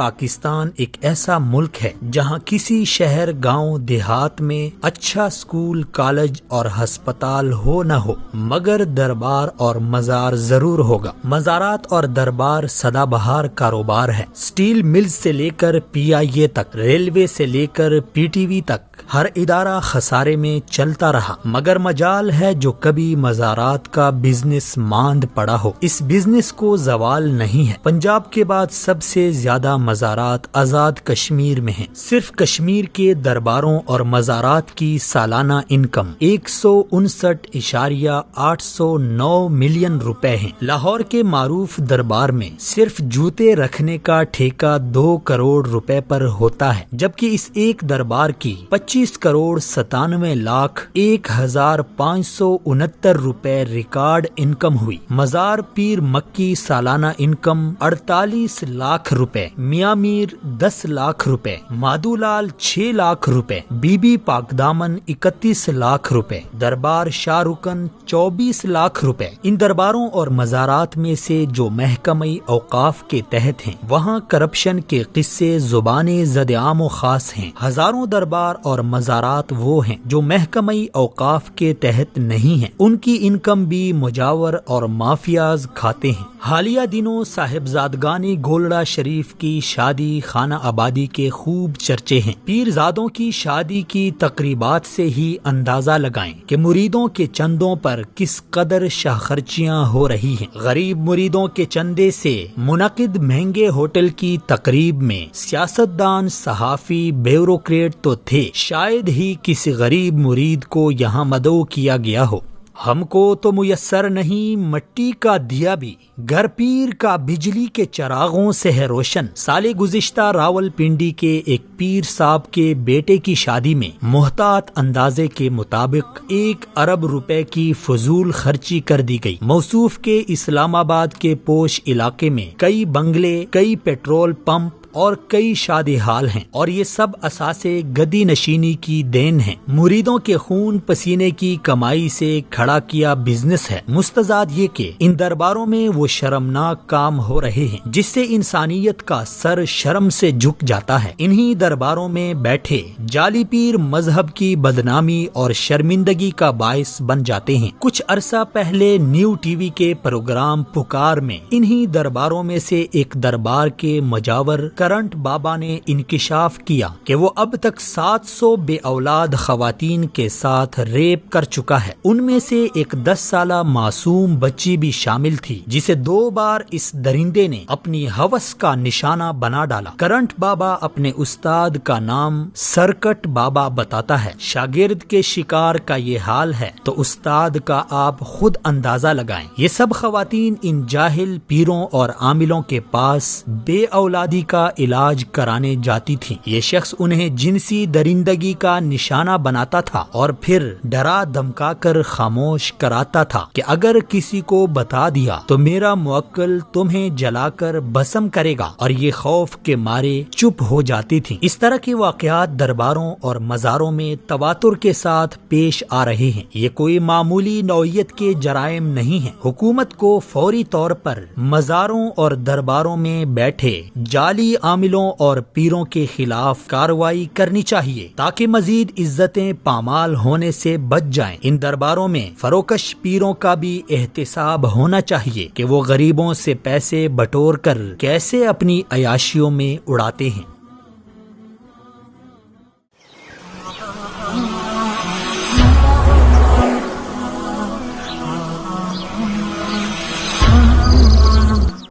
پاکستان ایک ایسا ملک ہے جہاں کسی شہر گاؤں دیہات میں اچھا سکول کالج اور ہسپتال ہو نہ ہو مگر دربار اور مزار ضرور ہوگا۔ مزارات اور دربار سدا بہار کاروبار ہے۔ سٹیل ملز سے لے کر PIA تک، ریلوے سے لے کر PTV تک ہر ادارہ خسارے میں چلتا رہا، مگر مجال ہے جو کبھی مزارات کا بزنس ماند پڑا ہو۔ اس بزنس کو زوال نہیں ہے۔ پنجاب کے بعد سب سے زیادہ مزارات آزاد کشمیر میں ہیں۔ صرف کشمیر کے درباروں اور مزارات کی سالانہ انکم 159.809 ملین روپے ہیں۔ لاہور کے معروف دربار میں صرف جوتے رکھنے کا ٹھیکہ 2 کروڑ روپے پر ہوتا ہے، جبکہ اس ایک دربار کی 25 کروڑ 97 لاکھ 1,569 روپے ریکارڈ انکم ہوئی۔ مزار پیر مکی سالانہ انکم 48 لاکھ روپے، میاں میر 10 لاکھ روپے، مادو لال 6 لاکھ روپے، بی بی پاک دامن 31 لاکھ روپے، دربار شاہ رکن 24 لاکھ روپے۔ ان درباروں اور مزارات میں سے جو محکمہ اوقاف کے تحت ہیں وہاں کرپشن کے قصے زبان زد عام و خاص ہیں۔ ہزاروں دربار اور مزارات وہ ہیں جو محکمہ اوقاف کے تحت نہیں ہیں، ان کی انکم بھی مجاور اور مافیاز کھاتے ہیں۔ حالیہ دنوں صاحبزادگان گولڑا شریف کی شادی خانہ آبادی کے خوب چرچے ہیں۔ پیرزادوں کی شادی کی تقریبات سے ہی اندازہ لگائیں کہ مریدوں کے چندوں پر کس قدر شاہ خرچیاں ہو رہی ہیں۔ غریب مریدوں کے چندے سے منعقد مہنگے ہوٹل کی تقریب میں سیاستدان، صحافی، بیوروکریٹ تو تھے، شاید ہی کسی غریب مرید کو یہاں مدعو کیا گیا ہو۔ ہم کو تو میسر نہیں مٹی کا دیا بھی، گھر پیر کا بجلی کے چراغوں سے ہے روشن۔ سال گزشتہ راول پنڈی کے ایک پیر صاحب کے بیٹے کی شادی میں محتاط اندازے کے مطابق 1 ارب روپے کی فضول خرچی کر دی گئی۔ موصوف کے اسلام آباد کے پوش علاقے میں کئی بنگلے، کئی پیٹرول پمپ اور کئی شادی حال ہیں، اور یہ سب اساسے گدی نشینی کی دین ہیں۔ مریدوں کے خون پسینے کی کمائی سے کھڑا کیا بزنس ہے۔ مستزاد یہ کہ ان درباروں میں وہ شرمناک کام ہو رہے ہیں جس سے انسانیت کا سر شرم سے جھک جاتا ہے۔ انہی درباروں میں بیٹھے جعلی پیر مذہب کی بدنامی اور شرمندگی کا باعث بن جاتے ہیں۔ کچھ عرصہ پہلے نیو TV کے پروگرام پکار میں انہی درباروں میں سے ایک دربار کے مجاور کرنٹ بابا نے انکشاف کیا کہ وہ اب تک 700 بے اولاد خواتین کے ساتھ ریپ کر چکا ہے۔ ان میں سے ایک 10 سالہ معصوم بچی بھی شامل تھی جسے 2 بار اس درندے نے اپنی ہوس کا نشانہ بنا ڈالا۔ کرنٹ بابا اپنے استاد کا نام سرکٹ بابا بتاتا ہے۔ شاگرد کے شکار کا یہ حال ہے تو استاد کا آپ خود اندازہ لگائیں۔ یہ سب خواتین ان جاہل پیروں اور عاملوں کے پاس بے اولادی کا علاج کرانے جاتی تھی۔ یہ شخص انہیں جنسی درندگی کا نشانہ بناتا تھا اور پھر ڈرا دھمکا کر خاموش کراتا تھا کہ اگر کسی کو بتا دیا تو میرا موکل تمہیں جلا کر بھسم کرے گا، اور یہ خوف کے مارے چپ ہو جاتی تھی۔ اس طرح کے واقعات درباروں اور مزاروں میں تواتر کے ساتھ پیش آ رہے ہیں۔ یہ کوئی معمولی نوعیت کے جرائم نہیں ہیں۔ حکومت کو فوری طور پر مزاروں اور درباروں میں بیٹھے جعلی عاملوں اور پیروں کے خلاف کارروائی کرنی چاہیے تاکہ مزید عزتیں پامال ہونے سے بچ جائیں۔ ان درباروں میں فروکش پیروں کا بھی احتساب ہونا چاہیے کہ وہ غریبوں سے پیسے بٹور کر کیسے اپنی عیاشیوں میں اڑاتے ہیں۔